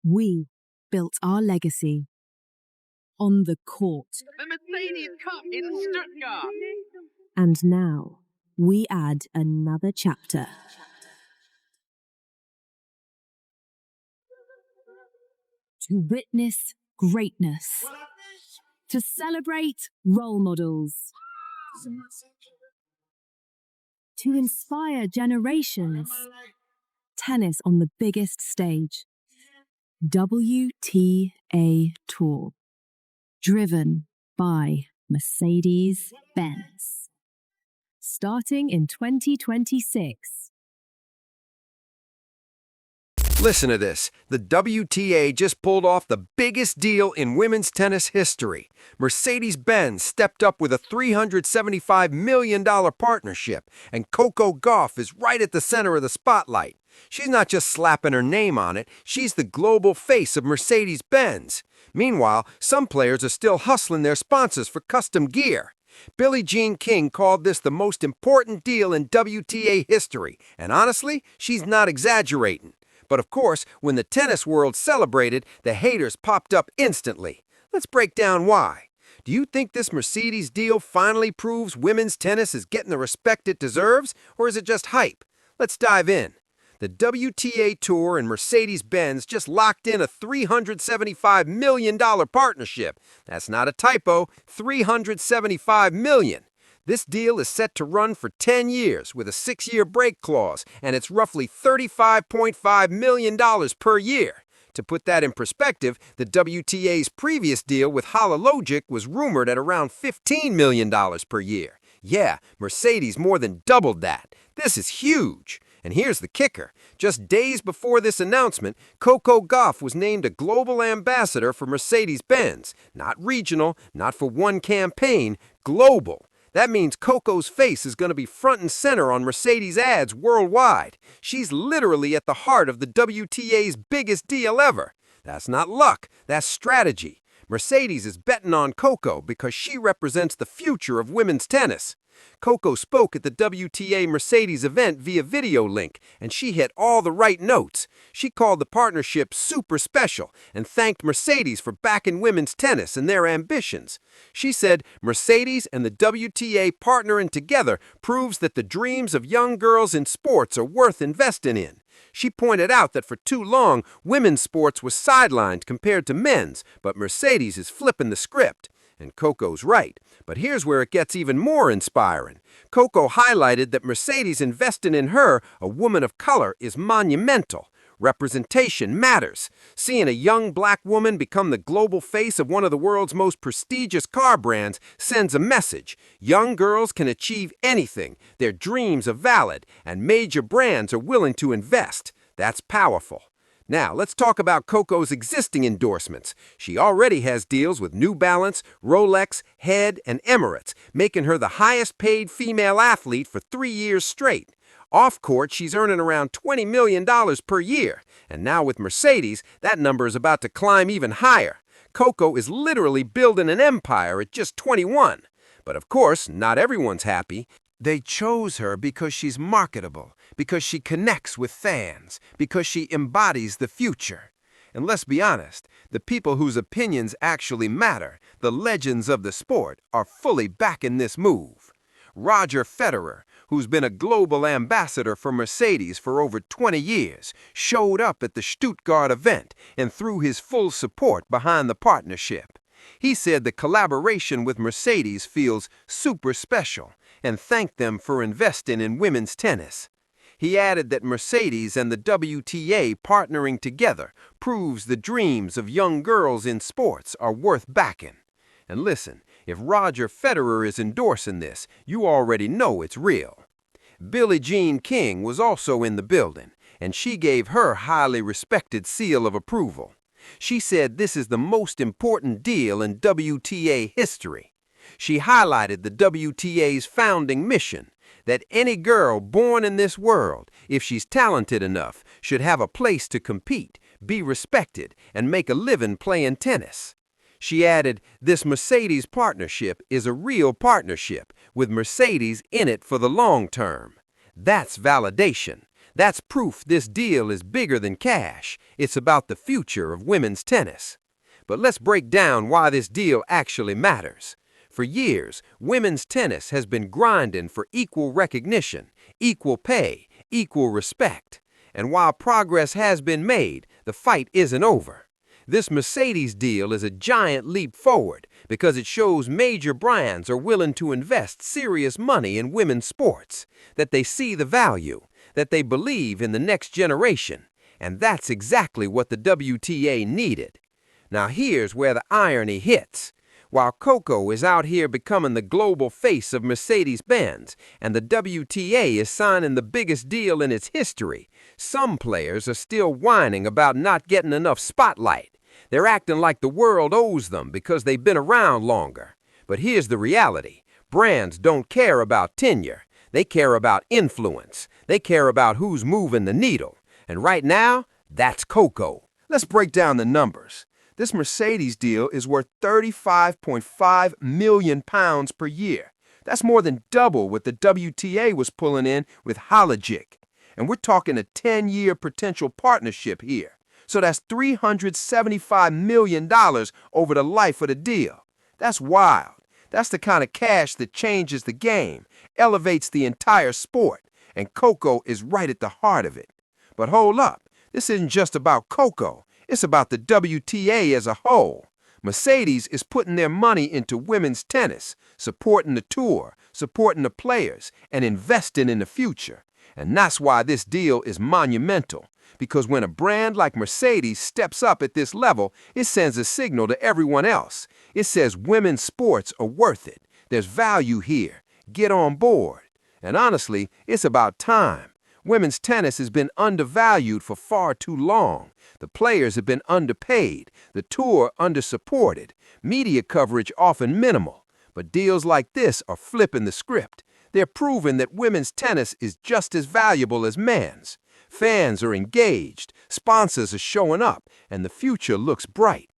We built our legacy on the court. The Mercedes Cup in Stuttgart. And now we add another chapter. To witness greatness. To celebrate role models. To inspire generations. Tennis on the biggest stage. WTA Tour. Driven by Mercedes-Benz. Starting in 2026. Listen to this. The WTA just pulled off the biggest deal in women's tennis history. Mercedes-Benz stepped up with a $375 million partnership, and Coco Gauff is right at the center of the spotlight. She's not just slapping her name on it, she's the global face of Mercedes-Benz. Meanwhile, some players are still hustling their sponsors for custom gear. Billie Jean King called this the most important deal in WTA history, and honestly, she's not exaggerating. But of course, when the tennis world celebrated, the haters popped up instantly. Let's break down why. Do you think this Mercedes deal finally proves women's tennis is getting the respect it deserves, or is it just hype? Let's dive in. The WTA Tour and Mercedes-Benz just locked in a $375 million partnership. That's not a typo, $375 million. This deal is set to run for 10 years with a 6-year break clause, and it's roughly $35.5 million per year. To put that in perspective, the WTA's previous deal with Logic was rumored at around $15 million per year. Yeah, Mercedes more than doubled that. This is huge. And here's the kicker. Just days before this announcement, Coco Gauff was named a global ambassador for Mercedes-Benz. Not regional, not for one campaign, global. That means Coco's face is going to be front and center on Mercedes ads worldwide. She's literally at the heart of the WTA's biggest deal ever. That's not luck, that's strategy. Mercedes is betting on Coco because she represents the future of women's tennis. Coco spoke at the WTA Mercedes event via video link, and she hit all the right notes. She called the partnership super special and thanked Mercedes for backing women's tennis and their ambitions. She said Mercedes and the WTA partnering together proves that the dreams of young girls in sports are worth investing in. She pointed out that for too long, women's sports was sidelined compared to men's, but Mercedes is flipping the script. And Coco's right. But here's where it gets even more inspiring. Coco highlighted that Mercedes investing in her, a woman of color, is monumental. Representation matters. Seeing a young black woman become the global face of one of the world's most prestigious car brands sends a message. Young girls can achieve anything. Their dreams are valid, and major brands are willing to invest. That's powerful. Now, let's talk about Coco's existing endorsements. She already has deals with New Balance, Rolex, Head, and Emirates, making her the highest-paid female athlete for 3 years straight. Off-court, she's earning around $20 million per year. And now with Mercedes, that number is about to climb even higher. Coco is literally building an empire at just 21. But of course, not everyone's happy. They chose her because she's marketable, because she connects with fans, because she embodies the future. And let's be honest, the people whose opinions actually matter, the legends of the sport, are fully backing this move. Roger Federer, who's been a global ambassador for Mercedes for over 20 years, showed up at the Stuttgart event and threw his full support behind the partnership. He said the collaboration with Mercedes feels super special and thanked them for investing in women's tennis. He added that Mercedes and the WTA partnering together proves the dreams of young girls in sports are worth backing. And listen, if Roger Federer is endorsing this, you already know it's real. Billie Jean King was also in the building, and she gave her highly respected seal of approval. She said this is the most important deal in WTA history. She highlighted the WTA's founding mission, that any girl born in this world, if she's talented enough, should have a place to compete, be respected, and make a living playing tennis. She added, this Mercedes partnership is a real partnership, with Mercedes in it for the long term. That's validation. That's proof this deal is bigger than cash. It's about the future of women's tennis. But let's break down why this deal actually matters. For years, women's tennis has been grinding for equal recognition, equal pay, equal respect. And while progress has been made, the fight isn't over. This Mercedes deal is a giant leap forward because it shows major brands are willing to invest serious money in women's sports, that they see the value, that they believe in the next generation. And that's exactly what the WTA needed. Now here's where the irony hits. While Coco is out here becoming the global face of Mercedes-Benz and the WTA is signing the biggest deal in its history, some players are still whining about not getting enough spotlight. They're acting like the world owes them because they've been around longer. But here's the reality. Brands don't care about tenure. They care about influence. They care about who's moving the needle. And right now, that's Coco. Let's break down the numbers. This Mercedes deal is worth £35.5 million per year. That's more than double what the WTA was pulling in with Hologic. And we're talking a 10-year potential partnership here. So that's $375 million over the life of the deal. That's wild. That's the kind of cash that changes the game, elevates the entire sport, and Coco is right at the heart of it. But hold up, this isn't just about Coco. It's about the WTA as a whole. Mercedes is putting their money into women's tennis, supporting the tour, supporting the players, and investing in the future. And that's why this deal is monumental. Because when a brand like Mercedes steps up at this level, it sends a signal to everyone else. It says women's sports are worth it. There's value here. Get on board. And honestly, it's about time. Women's tennis has been undervalued for far too long. The players have been underpaid, the tour undersupported, media coverage often minimal. But deals like this are flipping the script. They're proving that women's tennis is just as valuable as men's. Fans are engaged, sponsors are showing up, and the future looks bright.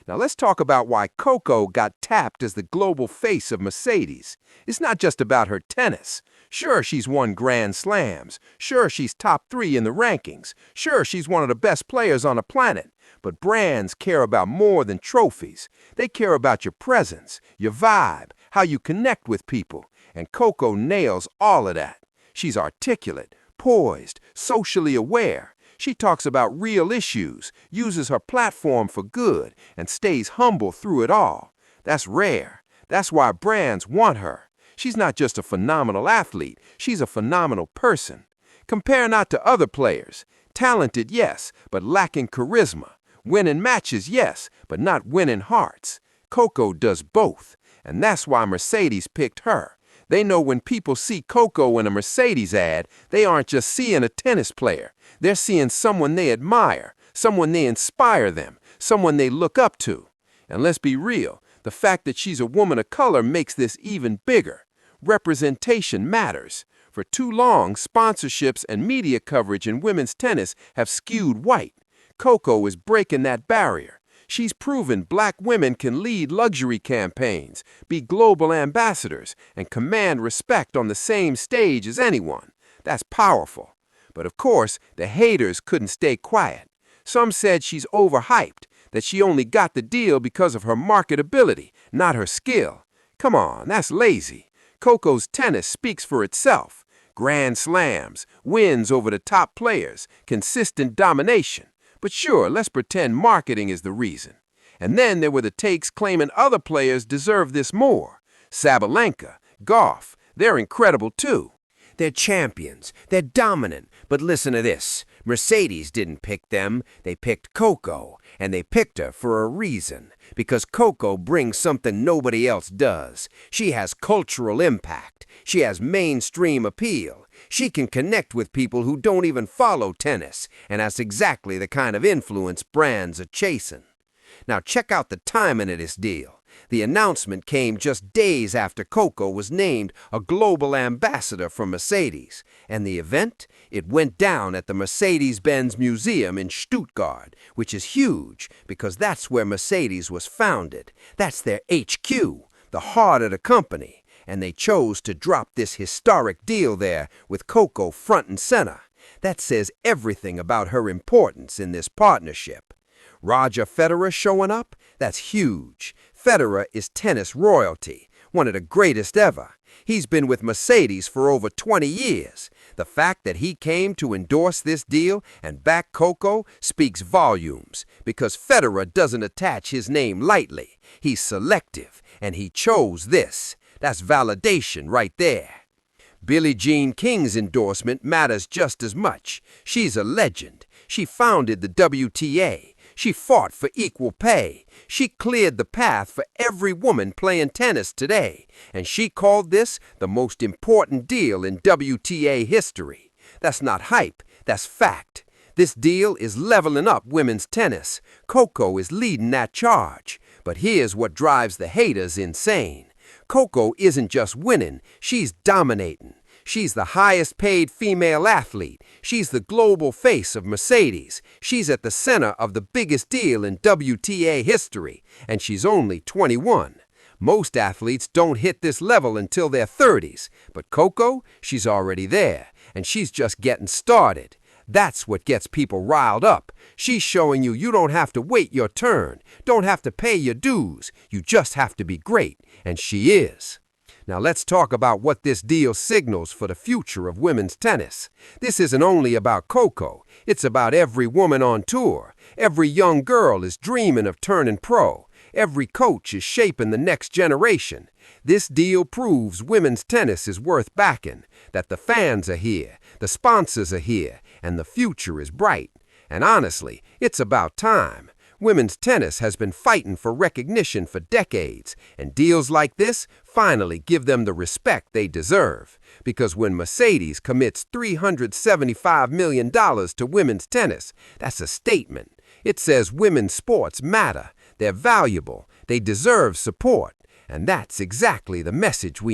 Now let's talk about why Coco got tapped as the global face of Mercedes. It's not just about her tennis. Sure, she's won Grand Slams. Sure, she's top 3 in the rankings. Sure, she's one of the best players on the planet. But brands care about more than trophies. They care about your presence, your vibe, how you connect with people. And Coco nails all of that. She's articulate, poised, socially aware. She talks about real issues, uses her platform for good, and stays humble through it all. That's rare. That's why brands want her. She's not just a phenomenal athlete, she's a phenomenal person. Compare not to other players. Talented, yes, but lacking charisma. Winning matches, yes, but not winning hearts. Coco does both, and that's why Mercedes picked her. They know when people see Coco in a Mercedes ad, they aren't just seeing a tennis player. They're seeing someone they admire, someone they inspire them, someone they look up to. And let's be real, the fact that she's a woman of color makes this even bigger. Representation matters. For too long, sponsorships and media coverage in women's tennis have skewed white. Coco is breaking that barrier. She's proven black women can lead luxury campaigns, be global ambassadors, and command respect on the same stage as anyone. That's powerful. But of course, the haters couldn't stay quiet. Some said she's overhyped, that she only got the deal because of her marketability, not her skill. Come on, that's lazy. Coco's tennis speaks for itself. Grand slams, wins over the top players, consistent domination. But sure, let's pretend marketing is the reason. And then there were the takes claiming other players deserve this more. Sabalenka, Gauff, they're incredible too. They're champions, they're dominant, but listen to this. Mercedes didn't pick them, they picked Coco, and they picked her for a reason. Because Coco brings something nobody else does. She has cultural impact. She has mainstream appeal. She can connect with people who don't even follow tennis, and that's exactly the kind of influence brands are chasing. Now check out the timing of this deal. The announcement came just days after Coco was named a global ambassador for Mercedes. And the event? It went down at the Mercedes-Benz Museum in Stuttgart, which is huge because that's where Mercedes was founded. That's their HQ, the heart of the company. And they chose to drop this historic deal there with Coco front and center. That says everything about her importance in this partnership. Roger Federer showing up? That's huge. Federer is tennis royalty, one of the greatest ever. He's been with Mercedes for over 20 years. The fact that he came to endorse this deal and back Coco speaks volumes, because Federer doesn't attach his name lightly. He's selective, and he chose this. That's validation right there. Billie Jean King's endorsement matters just as much. She's a legend. She founded the WTA. She fought for equal pay. She cleared the path for every woman playing tennis today, and she called this the most important deal in WTA history. That's not hype, that's fact. This deal is leveling up women's tennis. Coco is leading that charge. But here's what drives the haters insane. Coco isn't just winning, she's dominating. She's the highest paid female athlete. She's the global face of Mercedes. She's at the center of the biggest deal in WTA history, and she's only 21. Most athletes don't hit this level until their 30s, but Coco, she's already there, and she's just getting started. That's what gets people riled up. She's showing you don't have to wait your turn, don't have to pay your dues. You just have to be great, and she is. Now let's talk about what this deal signals for the future of women's tennis. This isn't only about Coco, it's about every woman on tour. Every young girl is dreaming of turning pro. Every coach is shaping the next generation. This deal proves women's tennis is worth backing, that the fans are here, the sponsors are here, and the future is bright. And honestly, it's about time. Women's tennis has been fighting for recognition for decades, and deals like this finally give them the respect they deserve. Because when Mercedes commits $375 million to women's tennis, that's a statement. It says women's sports matter, they're valuable, they deserve support, and that's exactly the message we